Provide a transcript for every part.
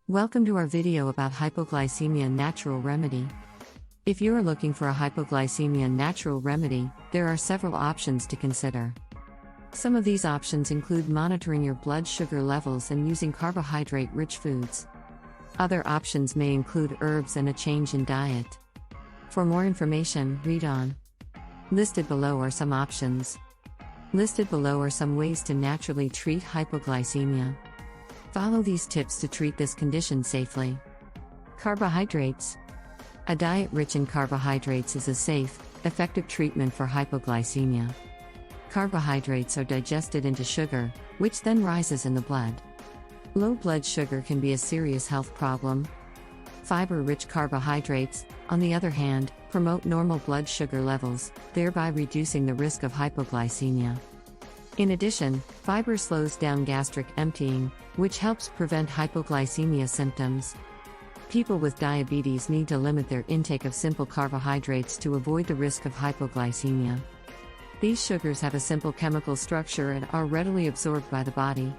Welcome to our video about hypoglycemia natural remedy. If you are looking for a hypoglycemia natural remedy, there are several options to consider. Some of these options include monitoring your blood sugar levels and using carbohydrate-rich foods. Other options may include herbs and a change in diet. For more information, read on. Listed below are some options. Listed below are some ways to naturally treat hypoglycemia. Follow these tips to treat this condition safely. Carbohydrates. A diet rich in carbohydrates is a safe, effective treatment for hypoglycemia. Carbohydrates are digested into sugar, which then rises in the blood. Low blood sugar can be a serious health problem. Fiber-rich carbohydrates, on the other hand, promote normal blood sugar levels, thereby reducing the risk of hypoglycemia. In addition, fiber slows down gastric emptying, which helps prevent hypoglycemia symptoms. People with diabetes need to limit their intake of simple carbohydrates to avoid the risk of hypoglycemia. These sugars have a simple chemical structure and are readily absorbed by the body.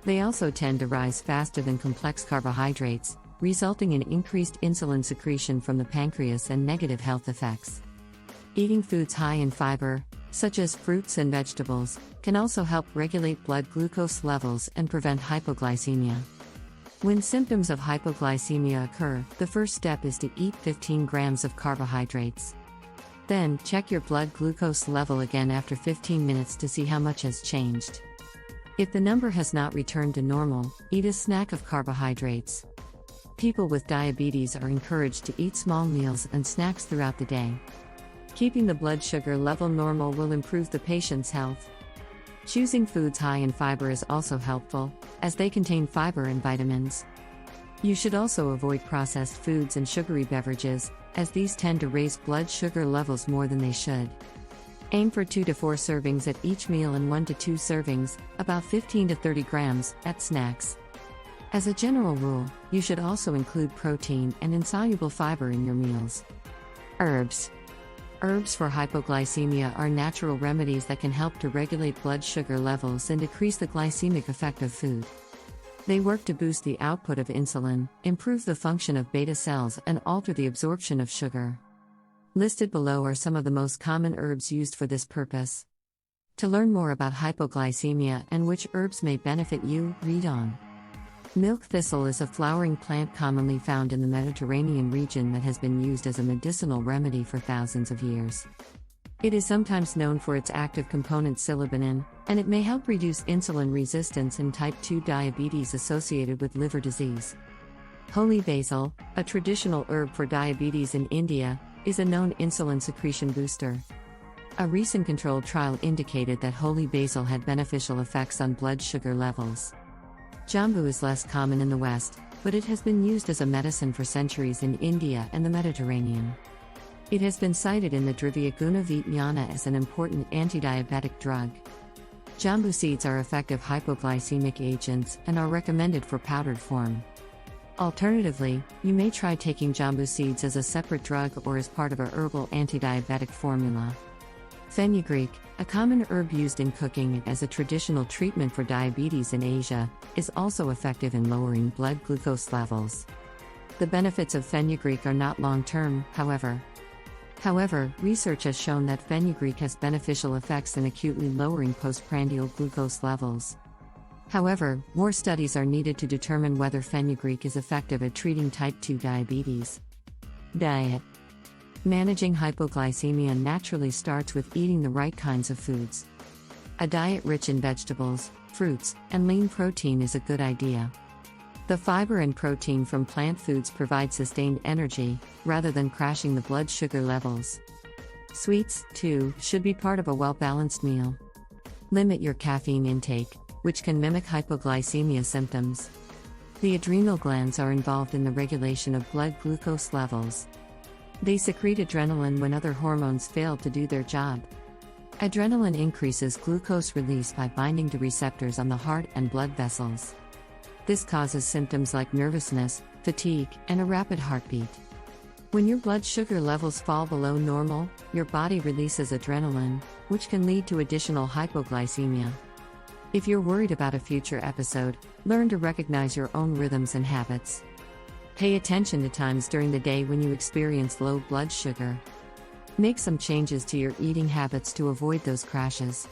They also tend to rise faster than complex carbohydrates, resulting in increased insulin secretion from the pancreas and negative health effects. Eating foods high in fiber, such as fruits and vegetables, can also help regulate blood glucose levels and prevent hypoglycemia. When symptoms of hypoglycemia occur, the first step is to eat 15 grams of carbohydrates. Then, check your blood glucose level again after 15 minutes to see how much has changed. If the number has not returned to normal, eat a snack of carbohydrates. People with diabetes are encouraged to eat small meals and snacks throughout the day. Keeping the blood sugar level normal will improve the patient's health. Choosing foods high in fiber is also helpful, as they contain fiber and vitamins. You should also avoid processed foods and sugary beverages, as these tend to raise blood sugar levels more than they should. Aim for 2 to 4 servings at each meal and 1 to 2 servings, about 15 to 30 grams, at snacks. As a general rule, you should also include protein and insoluble fiber in your meals. Herbs. Herbs for hypoglycemia are natural remedies that can help to regulate blood sugar levels and decrease the glycemic effect of food. They work to boost the output of insulin, improve the function of beta cells, and alter the absorption of sugar. Listed below are some of the most common herbs used for this purpose. To learn more about hypoglycemia and which herbs may benefit you, read on. Milk thistle is a flowering plant commonly found in the Mediterranean region that has been used as a medicinal remedy for thousands of years. It is sometimes known for its active component psilocybin, and it may help reduce insulin resistance and type 2 diabetes associated with liver disease. Holy basil, a traditional herb for diabetes in India, is a known insulin secretion booster. A recent controlled trial indicated that holy basil had beneficial effects on blood sugar levels. Jambu is less common in the West, but it has been used as a medicine for centuries in India and the Mediterranean. It has been cited in the Drivya Guna Vijnana as an important anti-diabetic drug. Jambu seeds are effective hypoglycemic agents and are recommended for powdered form. Alternatively, you may try taking jambu seeds as a separate drug or as part of a herbal anti-diabetic formula. Fenugreek, a common herb used in cooking as a traditional treatment for diabetes in Asia, is also effective in lowering blood glucose levels. The benefits of fenugreek are not long-term, however. Research has shown that fenugreek has beneficial effects in acutely lowering postprandial glucose levels. However, more studies are needed to determine whether fenugreek is effective at treating type 2 diabetes. Diet. Managing hypoglycemia naturally starts with eating the right kinds of foods. A diet rich in vegetables, fruits, and lean protein is a good idea. The fiber and protein from plant foods provide sustained energy, rather than crashing the blood sugar levels. Sweets, too, should be part of a well-balanced meal. Limit your caffeine intake, which can mimic hypoglycemia symptoms. The adrenal glands are involved in the regulation of blood glucose levels. They secrete adrenaline when other hormones fail to do their job. Adrenaline increases glucose release by binding to receptors on the heart and blood vessels. This causes symptoms like nervousness, fatigue, and a rapid heartbeat. When your blood sugar levels fall below normal, your body releases adrenaline, which can lead to additional hypoglycemia. If you're worried about a future episode, learn to recognize your own rhythms and habits. Pay attention to times during the day when you experience low blood sugar. Make some changes to your eating habits to avoid those crashes.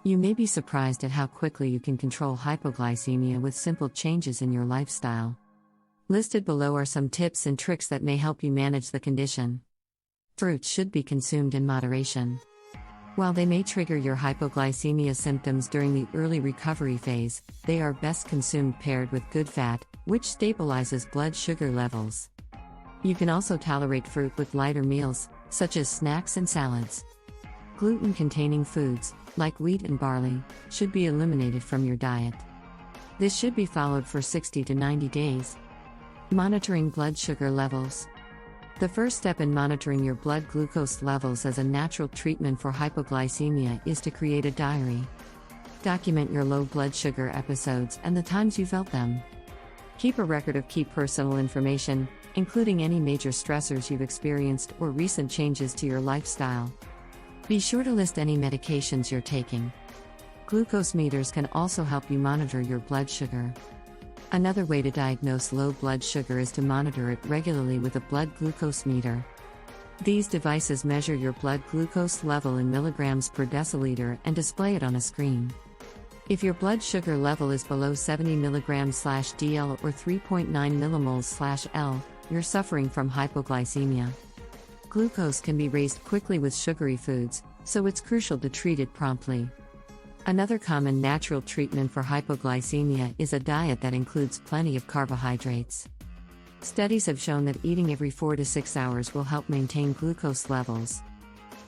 You may be surprised at how quickly you can control hypoglycemia with simple changes in your lifestyle. Listed below are some tips and tricks that may help you manage the condition. Fruits should be consumed in moderation. While they may trigger your hypoglycemia symptoms during the early recovery phase, they are best consumed paired with good fat, which stabilizes blood sugar levels. You can also tolerate fruit with lighter meals, such as snacks and salads. Gluten-containing foods, like wheat and barley, should be eliminated from your diet. This should be followed for 60 to 90 days. Monitoring blood sugar levels. The first step in monitoring your blood glucose levels as a natural treatment for hypoglycemia is to create a diary. Document your low blood sugar episodes and the times you felt them. Keep a record of key personal information, including any major stressors you've experienced or recent changes to your lifestyle. Be sure to list any medications you're taking. Glucose meters can also help you monitor your blood sugar. Another way to diagnose low blood sugar is to monitor it regularly with a blood glucose meter. These devices measure your blood glucose level in milligrams per deciliter and display it on a screen. If your blood sugar level is below 70 mg/dl or 3.9 mmol/L, you're suffering from hypoglycemia. Glucose can be raised quickly with sugary foods, so it's crucial to treat it promptly. Another common natural treatment for hypoglycemia is a diet that includes plenty of carbohydrates. Studies have shown that eating every 4 to 6 hours will help maintain glucose levels.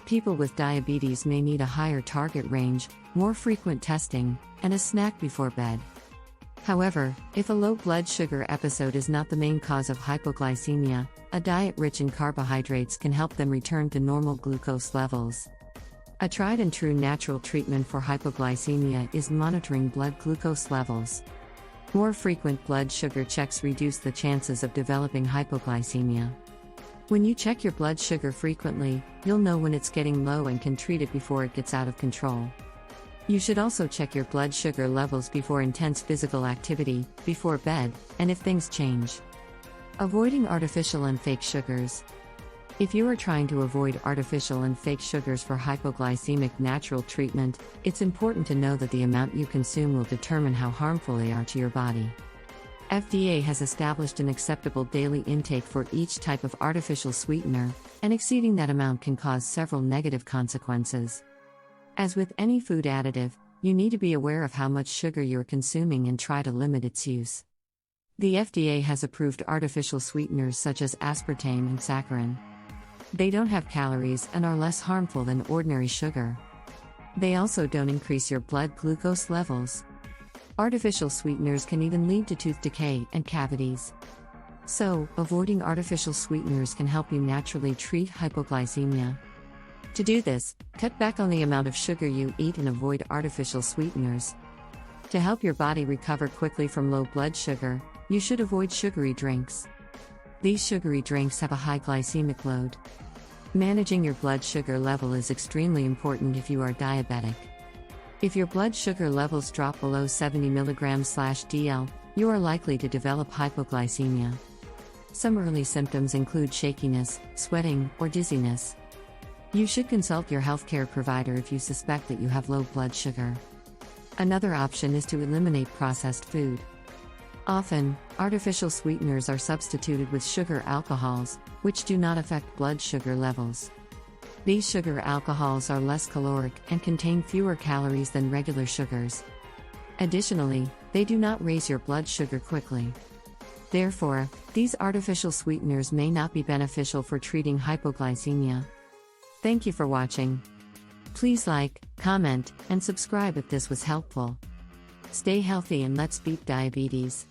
People with diabetes may need a higher target range, more frequent testing, and a snack before bed. However, if a low blood sugar episode is not the main cause of hypoglycemia, a diet rich in carbohydrates can help them return to normal glucose levels. A tried and true natural treatment for hypoglycemia is monitoring blood glucose levels. More frequent blood sugar checks reduce the chances of developing hypoglycemia. When you check your blood sugar frequently, you'll know when it's getting low and can treat it before it gets out of control. You should also check your blood sugar levels before intense physical activity, before bed, and if things change. Avoiding artificial and fake sugars. If you are trying to avoid artificial and fake sugars for hypoglycemic natural treatment, it's important to know that the amount you consume will determine how harmful they are to your body. FDA has established an acceptable daily intake for each type of artificial sweetener, and exceeding that amount can cause several negative consequences. As with any food additive, you need to be aware of how much sugar you're consuming and try to limit its use. The FDA has approved artificial sweeteners such as aspartame and saccharin. They don't have calories and are less harmful than ordinary sugar. They also don't increase your blood glucose levels. Artificial sweeteners can even lead to tooth decay and cavities. So, avoiding artificial sweeteners can help you naturally treat hypoglycemia. To do this, cut back on the amount of sugar you eat and avoid artificial sweeteners. To help your body recover quickly from low blood sugar, you should avoid sugary drinks. These sugary drinks have a high glycemic load. Managing your blood sugar level is extremely important if you are diabetic. If your blood sugar levels drop below 70 mg/dl, you are likely to develop hypoglycemia. Some early symptoms include shakiness, sweating, or dizziness. You should consult your healthcare provider if you suspect that you have low blood sugar. Another option is to eliminate processed food. Often, artificial sweeteners are substituted with sugar alcohols, which do not affect blood sugar levels. These sugar alcohols are less caloric and contain fewer calories than regular sugars. Additionally, they do not raise your blood sugar quickly. Therefore, these artificial sweeteners may not be beneficial for treating hypoglycemia. Thank you for watching. Please like, comment, and subscribe if this was helpful. Stay healthy and let's beat diabetes.